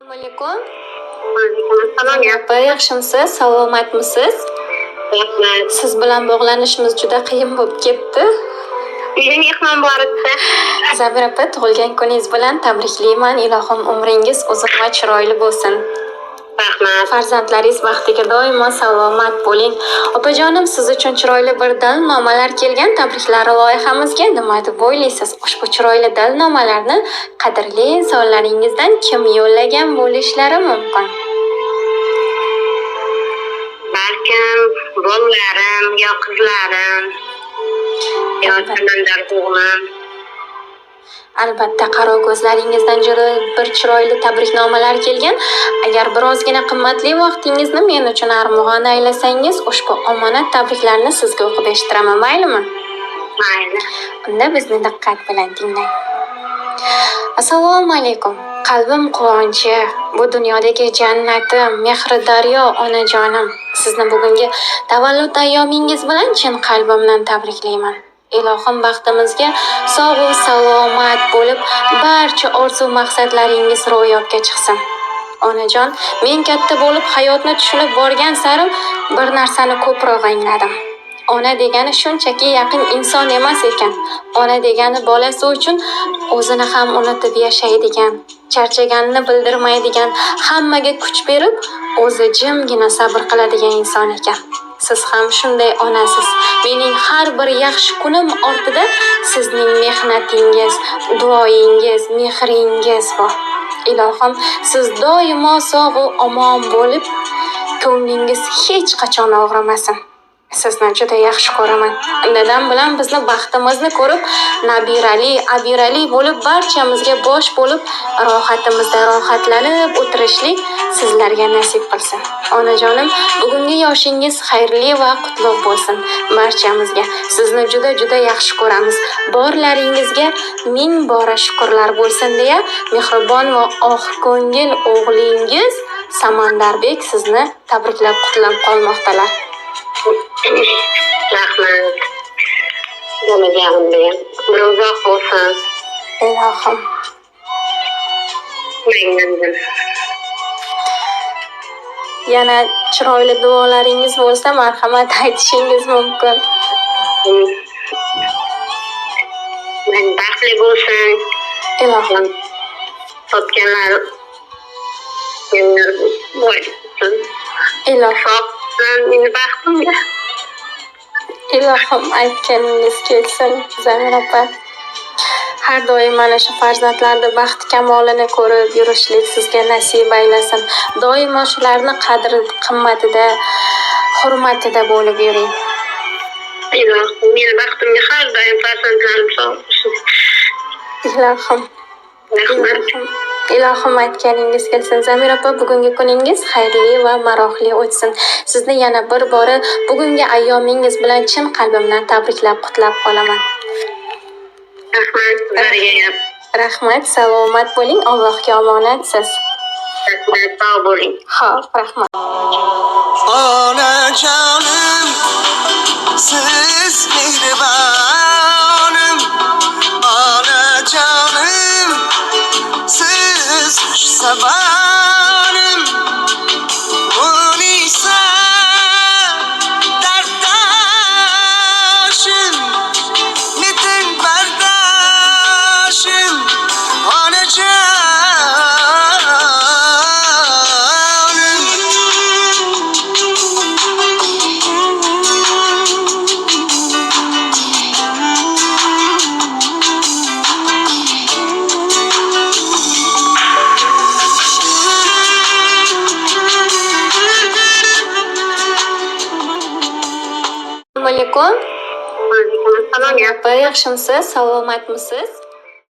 Assalomu alaykum. Salom Opa, yaxshimisiz? Salomatmisiz? rahmat. Siz bilan bog'lanishimiz juda qiyin bo'lib ketdi. Uyga mehmon bor edi. Zabira opa, tug'ilgan kuningiz bilan tabriklayman. Ilohim umringiz uzoq va chiroyli bo'lsin. Rahmat. Farzandlaringiz baxtiga doimo salomat bo'ling. Opajonim, siz uchun chiroyli bir dalnomalar kelgan. Tabriklar loyihamizga nima deb o'ylaysiz? Ushbu chiroyli dalnomalarni qadrli insonlaringizdan kim yo'llagan bo'lishlari mumkin? Balkim bolalarim yo qizlarim yo xonadon o'g'lim. Albatta, qaro ko'zlaringizdan juda bir chiroyli tabriknomalar kelgan. Agar birozgina qimmatli vaqtingizni men uchun armug'on aylasangiz, ushbu omonat tabriklarni sizga o'qib eshitiraman, maylimi? Mayli. Unda bizni diqqat bilan tinglang. Assalomu alaykum. Qalbim quvonchi, bu dunyodagi jannatim, mehri daryo onajonim. Sizni bugungi tavallud ayyomingiz bilan chin qalbimdan tabriklayman. Ilohim baxtimizga sog' va salomat bo'lib, barcha orzu maqsadlaringiz ro'yobga chiqsin. Onajon, men katta bo'lib hayotni tushunib borgan sari bir narsani ko'proq angladim. Ona degani shunchaki yaqin inson emas ekan. Ona degani bolasi uchun o'zini ham unutib yashaydigan, charchaganini bildirmaydigan, hammaga kuch berib, o'zi jimgina sabr qiladigan inson ekan. Siz ham shunday onasiz. Mening har bir yaxshi kunim ortida sizning mehnatingiz, duoyingiz, mehringiz bor. Ilohim, siz doimo sog' va omon bo'lib, ko'nglingiz hech qachon og'rimasin. Sizni juda yaxshi ko'raman. Dadam bilan bizni baxtimizni ko'rib, nabirali, abirali bo'lib, barchamizga bosh bo'lib, rohatimizda rohatlanib o'tirishlik sizlarga nasib qilsin. Onajonim, bugungi yoshingiz xayrli va qutlug' bo'lsin barchamizga. Sizni juda yaxshi ko'ramiz. Borlaringizga ming bora shukrlar bo'lsin deya, mehribon va oq ko'ngil o'g'lingiz Samandarbek sizni tabriklab qutlab qolmoqdalar. Rahmat. Bo'lajagim degan. Umri uzoq bo'lsin. Ilohim. Mendan. Yana chiroyli duolaringiz bo'lsa, marhamat aytishingiz mumkin. Men baxtli bo'lsin. Ilohim. Topganlar bo'lsin. Ilohim. Meni baxtimga. Ilohim aytganingiz kelsin, Zamira opa. Har doim mana shu farzandlarning baxt kamolini ko'rib yurishlik sizga nasib aylasin. Doimo shularni qadri qimmatida, hurmatida bo'lib yuring. Ilohim, meni baxtimga har doim farzandlarim sog' bo'lsin. Ilohim. Rahmat. Ilohim aytganingiz kelsin. Zamira opa, bugungi kuningiz xayrli va maroqli o'tsin. Sizni yana bir bora bugungi ayyomingiz bilan chin qalbimdan tabriklab qutlab qolaman. Rahmat. Sizlarga Rahmat, salomat bo'ling. Allohga omonatsiz. rahmat. Sog' bo'ling. Xo'p, rahmat. Onajonim, siz mehribonim. Onajonim, siz xushsabonim. Unisa darddoshim, metin bardoshim. Onajonim. Assalomu alaykum. Salom. Opa, yaxshimisiz? Salomatmisiz?